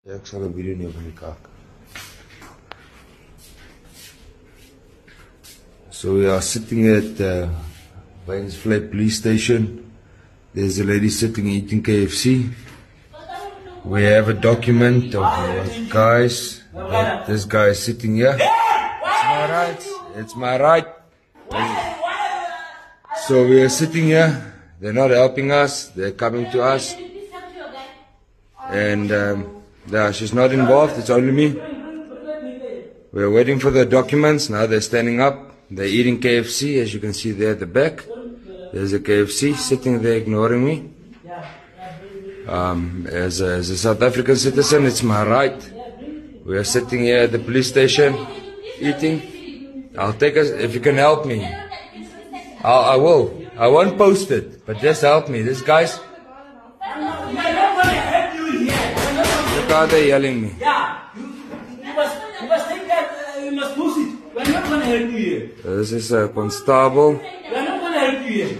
Ja, ek sal 'n video neem van die kak. So we are sitting at Wayne's Flat Police Station. There's a lady sitting eating KFC. We have a document of guys. This guy is sitting here. It's my right. It's my right. So we are sitting here. They're not helping us. They're coming to us. And yeah, she's not involved. It's only me. We're waiting for the documents. Now they're standing up. They're eating KFC, as you can see there at the back. There's a KFC sitting there ignoring me. As a South African citizen, it's my right. We are sitting here at the police station, eating. I'll take us, if you can help me. I will. I won't post it, but just help me. These guys, look how they're yelling me. Yeah, you must think that you must post it. We're not going to help you here. This is a constable. We're not going to help you here.